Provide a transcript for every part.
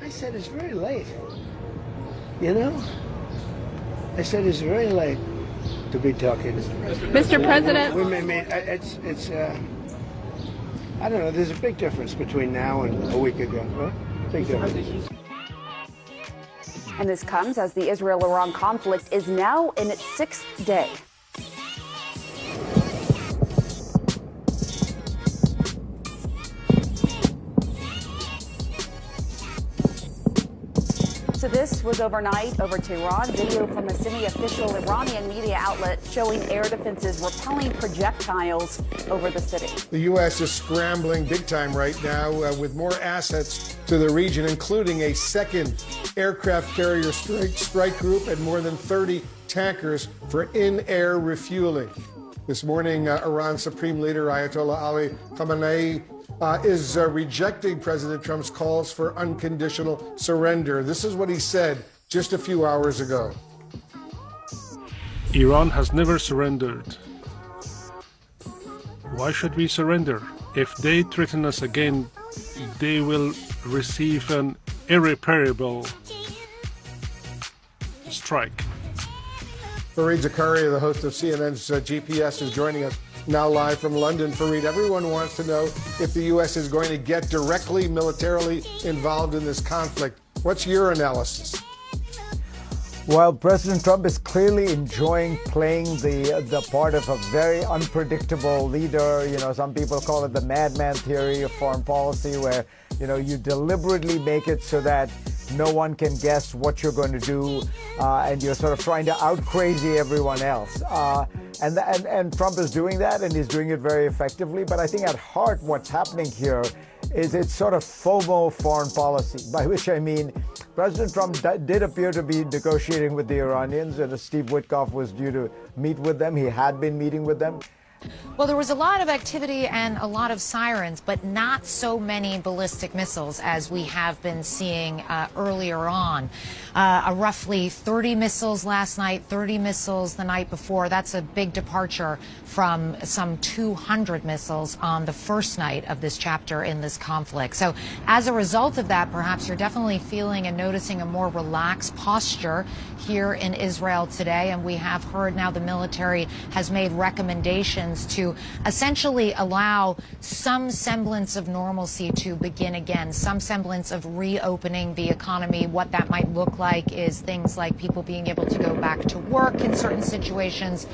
I said it's very late. You know? I said it's very late to be talking. Mr. President. I don't know, there's a big difference between now and a week ago. Huh? Big difference. And this comes as the Israel-Iran conflict is now in its 6th day. So this was overnight over Tehran. Video from a semi-official Iranian media outlet showing air defenses repelling projectiles over the city. The U.S. is scrambling big time right now with more assets to the region, including a second aircraft carrier strike group and more than 30 tankers for in-air refueling. This morning, Iran's Supreme Leader Ayatollah Ali Khamenei is rejecting President Trump's calls for unconditional surrender. This is what he said just a few hours ago. Iran has never surrendered. Why should we surrender? If they threaten us again, they will receive an irreparable strike. Fareed Zakaria, the host of CNN's GPS, is joining us now live from London. Fareed, everyone wants to know if the U.S. is going to get directly militarily involved in this conflict. What's your analysis? Well, President Trump is clearly enjoying playing the part of a very unpredictable leader. You know, some people call it the madman theory of foreign policy, where, you know, you deliberately make it so that no one can guess what you're going to do, and you're sort of trying to out-crazy everyone else. And Trump is doing that, and he's doing it very effectively. But I think at heart what's happening here is it's sort of FOMO foreign policy, by which I mean President Trump did appear to be negotiating with the Iranians, and Steve Witkoff was due to meet with them. He had been meeting with them. Well, there was a lot of activity and a lot of sirens, but not so many ballistic missiles as we have been seeing earlier on. Roughly 30 missiles last night, 30 missiles the night before. That's a big departure from some 200 missiles on the first night of this chapter in this conflict. So as a result of that, perhaps you're definitely feeling and noticing a more relaxed posture here in Israel today. And we have heard now the military has made recommendations to essentially allow some semblance of normalcy to begin again, some semblance of reopening the economy. What that might look like is things like people being able to go back to work in certain situations,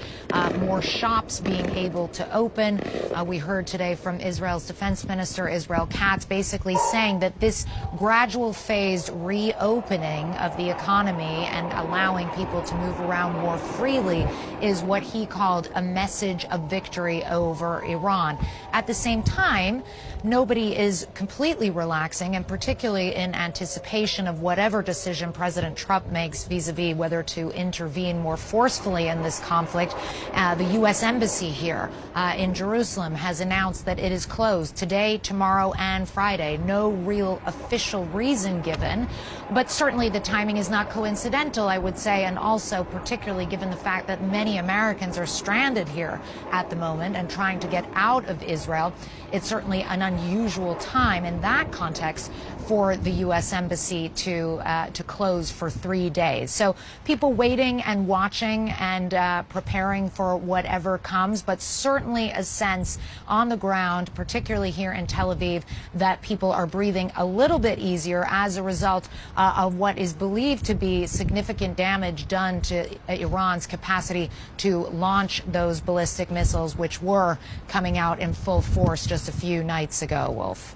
more shops being able to open. We heard today from Israel's defense minister, Israel Katz, basically saying that this gradual phased reopening of the economy and allowing people to move around more freely is what he called a message of victory over Iran. At the same time, nobody is completely relaxing, and particularly in anticipation of whatever decision President Trump makes vis-a-vis whether to intervene more forcefully in this conflict. The U.S. Embassy here in Jerusalem has announced that it is closed today, tomorrow, and Friday. No real official reason given, but certainly the timing is not coincidental, I would say, and also particularly given the fact that many Americans are stranded here at the moment and trying to get out of Israel. It's certainly an unusual time in that context for the U.S. Embassy to close for 3 days. So people waiting and watching and preparing for whatever comes, but certainly a sense on the ground, particularly here in Tel Aviv, that people are breathing a little bit easier as a result of what is believed to be significant damage done to Iran's capacity to launch those ballistic missiles, which were coming out in full force just a few nights ago, Wolf.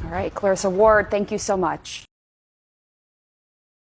All right, Clarissa Ward, thank you so much.